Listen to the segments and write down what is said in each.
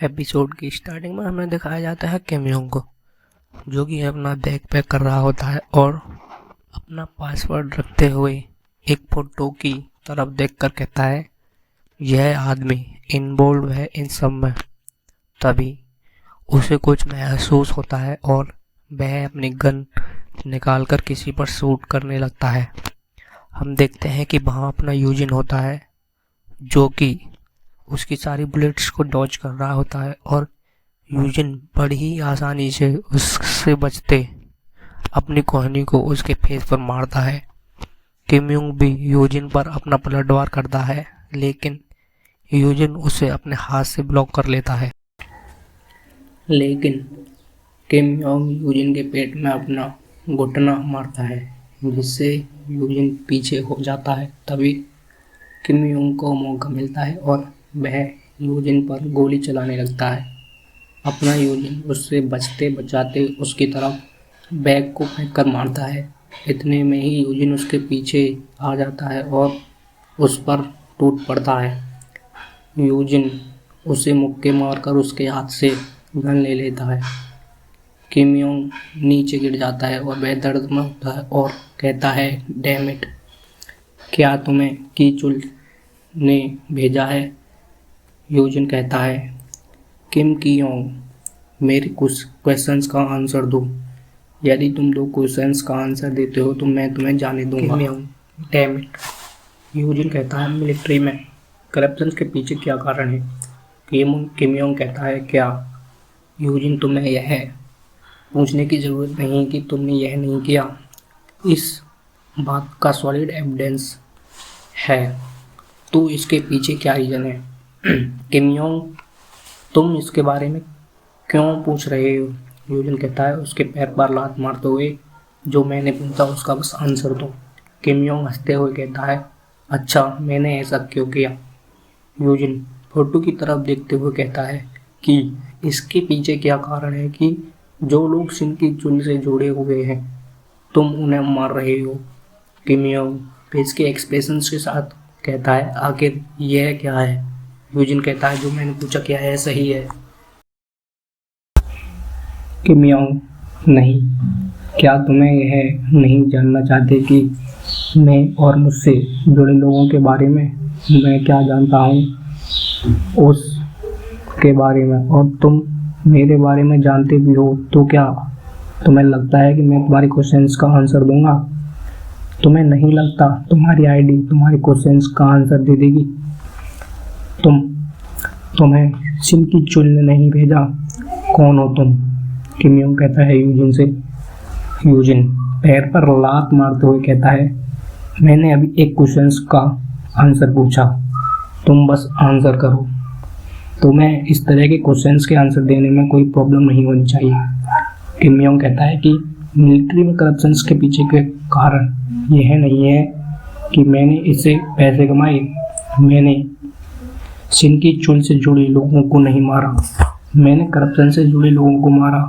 Episode की starting में हमें दिखाया जाता है किम योंग को, जो कि अपना बैग पैक कर रहा होता है और अपना पासवर्ड रखते हुए एक फोटो की तरफ देखकर कहता है यह आदमी इन्वॉल्व है इन सब में। तभी उसे कुछ महसूस होता है और वह अपनी गन निकालकर किसी पर शूट करने लगता है। हम देखते हैं कि वहाँ अपना यूजिन होता है, जो कि उसकी सारी बुलेट्स को डॉज कर रहा होता है और यूजिन बड़ी ही आसानी से उससे बचते अपनी कोहनी को उसके फेस पर मारता है। किम योंग भी यूजिन पर अपना पलटवार करता है, लेकिन यूजिन उसे अपने हाथ से ब्लॉक कर लेता है। लेकिन किम योंग यूजिन के पेट में अपना घुटना मारता है, जिससे यूजिन पीछे हो जाता है। तभी किम योंग को मौका मिलता है और वह यूजिन पर गोली चलाने लगता है। अपना यूजिन उससे बचते बचाते उसकी तरफ बैग को फेंक कर मारता है। इतने में ही यूजिन उसके पीछे आ जाता है और उस पर टूट पड़ता है। यूजिन उसे मुक्के मारकर उसके हाथ से गन ले लेता है। किम योंग नीचे गिर जाता है और वह दर्द में होता है और कहता है डैम इट, क्या तुम्हें की चुल ने भेजा है? यूजिन कहता है किम की योंग, मेरे कुछ क्वेश्चंस का आंसर दो। यदि तुम 2 क्वेश्चंस का आंसर देते हो तो मैं तुम्हें जाने दूंगा। किम योंग, डैम इट। यूजिन कहता है मिलिट्री में करप्शन के पीछे क्या कारण है? किम योंग कहता है क्या यूजिन, तुम्हें यह पूछने की ज़रूरत नहीं कि तुमने यह नहीं किया। इस बात का सॉलिड एविडेंस है, तो इसके पीछे क्या रीज़न है? किम योंग, तुम इसके बारे में क्यों पूछ रहे हो? यूजिन कहता है उसके पैर पर लात मारते हुए, जो मैंने पूछा उसका बस आंसर दो। किम योंग हंसते हुए कहता है अच्छा, मैंने ऐसा क्यों किया? यूजिन फोटो की तरफ देखते हुए कहता है कि इसके पीछे क्या कारण है कि जो लोग सिन की चुन से जुड़े हुए हैं तुम उन्हें मार रहे हो। किम योंग फेस के एक्सप्रेशंस के साथ कहता है आखिर यह क्या है? यूजिन कहता है जो मैंने पूछा क्या है सही है। किम योंग, नहीं, क्या तुम्हें यह नहीं जानना चाहते कि मैं और मुझसे जुड़े लोगों के बारे में मैं क्या जानता हूँ उसके बारे में, और तुम मेरे बारे में जानते भी हो, तो क्या तुम्हें लगता है कि मैं तुम्हारे क्वेश्चंस का आंसर दूंगा? तुम्हें नहीं लगता तुम्हारी आईडी तुम्हारे क्वेश्चंस का आंसर दे देगी? तुम्हें सिन की चुल ने नहीं भेजा, कौन हो तुम? किम योंग कहता है यूजिन से। यूजिन पैर पर लात मारते हुए कहता है मैंने अभी एक क्वेश्चंस का आंसर पूछा, तुम बस आंसर करो। तुम्हें इस तरह के क्वेश्चंस के आंसर देने में कोई प्रॉब्लम नहीं होनी चाहिए। किम योंग कहता है कि मिलिट्री में करप्शंस के पीछे के कारण यह नहीं है कि मैंने इससे पैसे कमाए, मैंने सिन की चुल से जुड़े लोगों को नहीं मारा, मैंने करप्शन से जुड़े लोगों को मारा।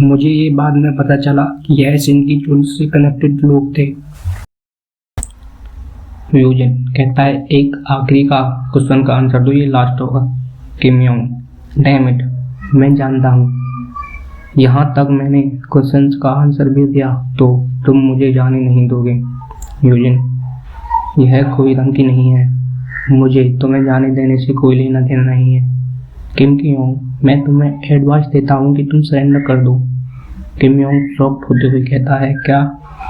मुझे ये बाद में पता चला कि यह सिन की चुल से कनेक्टेड लोग थे। यूजिन कहता है एक आखिरी का क्वेश्चन का आंसर दो, ये लास्ट होगा। किम योंग, डैम इट, मैं जानता हूँ, यहाँ तक मैंने क्वेश्चंस का आंसर भी दिया तो तुम मुझे जाने नहीं दोगे। यूजिन, यह कोई धमकी नहीं है, मुझे तुम्हें जाने देने से कोई लेना देना नहीं है। किम की योंग, मैं तुम्हें एडवाइस देता हूँ कि तुम सरेंडर कर दो। किम योंग शॉक्ड होते हुए कहता है क्या,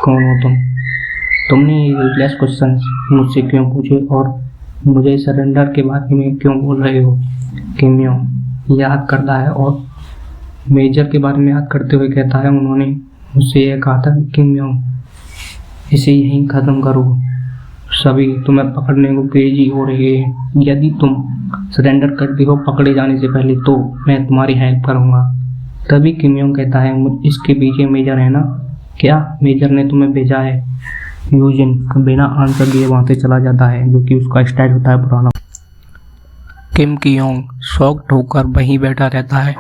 कौन हो तुम? तुमने ये यूजलेस क्वेश्चन मुझसे क्यों पूछे और मुझे सरेंडर के बारे में क्यों बोल रहे हो? किम योंग याद करता है और मेजर के बारे में याद करते हुए कहता है उन्होंने मुझसे यह कहा था कि किम योंग इसे यहीं ख़त्म करो, सभी तुम्हें पकड़ने को क्रेजी हो रहे हैं। यदि तुम सरेंडर करती हो पकड़े जाने से पहले तो मैं तुम्हारी हेल्प करूँगा। तभी किम योंग कहता है इसके पीछे मेजर है ना, क्या मेजर ने तुम्हें भेजा है? यूजिन बिना आंसर दिए वहाँ से चला जाता है, जो कि उसका स्टाइल होता है पुराना। किम की योंग शॉक्ड होकर वहीं बैठा रहता है।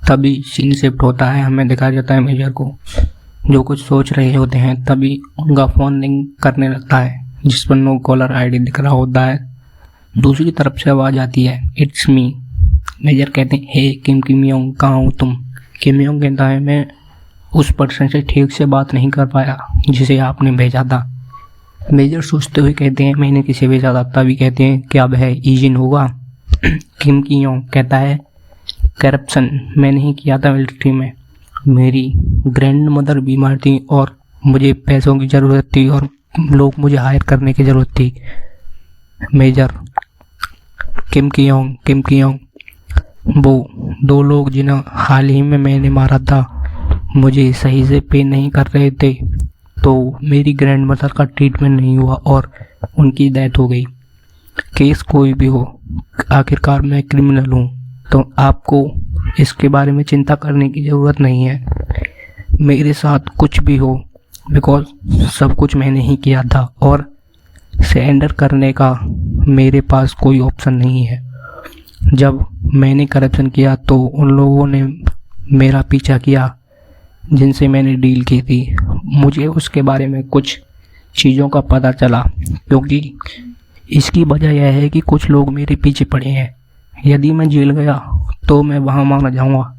तभी सीन शिफ्ट होता है, हमें दिखाया जाता है मेजर को जो कुछ सोच रहे होते हैं। तभी उनका फ़ोन रिंग करने लगता है, जिस पर नो कॉलर आईडी दिख रहा होता है। दूसरी तरफ से आवाज़ आती है इट्स मी मेजर कहते हैं, हे किम किम योंग कहाँ हो तुम। किम योंग कहता है, मैं उस पर्सन से ठीक से बात नहीं कर पाया जिसे आपने भेजा था। मेजर सोचते हुए कहते हैं, मैंने किसे भेजा था। तभी कहते हैं, क्या वह ईजिन होगा। किम की योंग कहता है, करप्शन मैंने ही किया था मिलिट्री में। मेरी ग्रैंड मदर बीमार थी और मुझे पैसों की ज़रूरत थी और लोग मुझे हायर करने की ज़रूरत थी। मेजर किम की योंग, वो 2 लोग जिन्हें हाल ही में मैंने मारा था मुझे सही से पे नहीं कर रहे थे, तो मेरी ग्रैंड मदर का ट्रीटमेंट नहीं हुआ और उनकी डेथ हो गई। केस कोई भी हो, आखिरकार मैं क्रिमिनल हूँ, तो आपको इसके बारे में चिंता करने की ज़रूरत नहीं है। मेरे साथ कुछ भी हो, बिकॉज सब कुछ मैंने ही किया था और सरेंडर करने का मेरे पास कोई ऑप्शन नहीं है। जब मैंने करप्शन किया तो उन लोगों ने मेरा पीछा किया जिनसे मैंने डील की थी। मुझे उसके बारे में कुछ चीज़ों का पता चला, क्योंकि इसकी वजह यह है कि कुछ लोग मेरे पीछे पड़े हैं। यदि मैं जेल गया तो मैं वहाँ मारा जाऊँगा।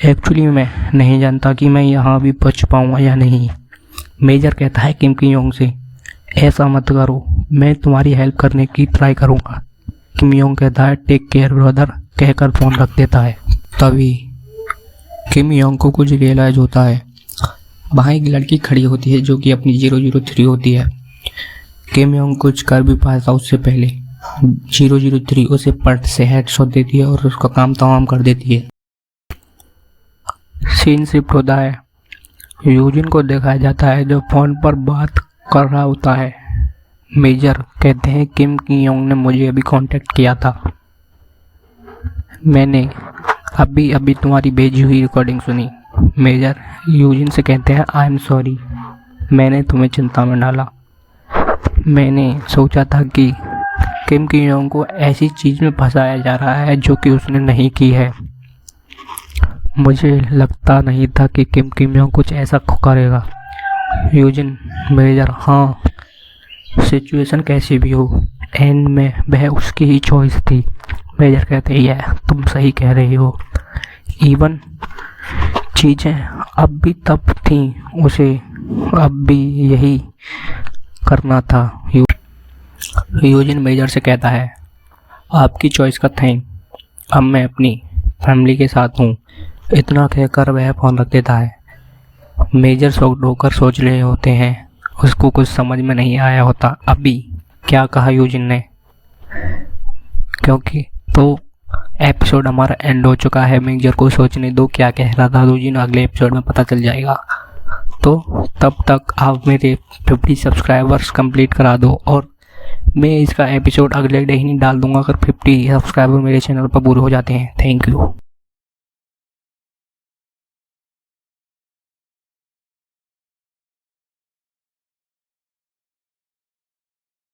एक्चुअली मैं नहीं जानता कि मैं यहाँ भी बच पाऊँगा या नहीं। मेजर कहता है किम की योंग से, ऐसा मत करो, मैं तुम्हारी हेल्प करने की ट्राई करूँगा। किम योंग कहता है, टेक केयर ब्रदर, कहकर फ़ोन रख देता है। तभी किम योंग को कुछ रियलाइज़ होता है। वहाँ एक लड़की खड़ी होती है जो कि अपनी 003 होती है। किम योंग कुछ कर भी पाया था उससे पहले। 003 उसे पट से हेडशॉट देती है और उसका काम तमाम कर देती है। सीन शिफ्ट होता है। यूजिन को दिखाया जाता है जो फ़ोन पर बात कर रहा होता है। मेजर कहते हैं, किम की योंग ने मुझे अभी कांटेक्ट किया था। मैंने अभी तुम्हारी भेजी हुई रिकॉर्डिंग सुनी। मेजर यूजिन से कहते हैं, आई एम सॉरी, मैंने तुम्हें चिंता में डाला। मैंने सोचा था कि किम की योंग को ऐसी चीज़ में फंसाया जा रहा है जो कि उसने नहीं की है। मुझे लगता नहीं था कि किम किम योंग कुछ ऐसा करेगा। यूजिन, मेजर, हाँ, सिचुएशन कैसी भी हो, एंड में वह उसकी ही चॉइस थी। मेजर कहते हैं, यह तुम सही कह रही हो। इवन चीज़ें अब भी तब थी, उसे अब भी यही करना था। यूजिन मेजर से कहता है, आपकी चॉइस का थैंक, अब मैं अपनी फैमिली के साथ हूँ। इतना कहकर वह फ़ोन रख देता है। मेजर शॉक्ड होकर सोच रहे होते हैं, उसको कुछ समझ में नहीं आया होता अभी क्या कहा यूजिन ने, क्योंकि तो एपिसोड हमारा एंड हो चुका है। मेजर को सोचने दो क्या कह रहा था यूजिन, अगले एपिसोड में पता चल जाएगा। तो तब तक आप मेरे 50 सब्सक्राइबर्स कंप्लीट करा दो और मैं इसका एपिसोड अगले डे ही नहीं डाल दूंगा अगर 50 सब्सक्राइबर मेरे चैनल पर पूरे हो जाते हैं। Thank you.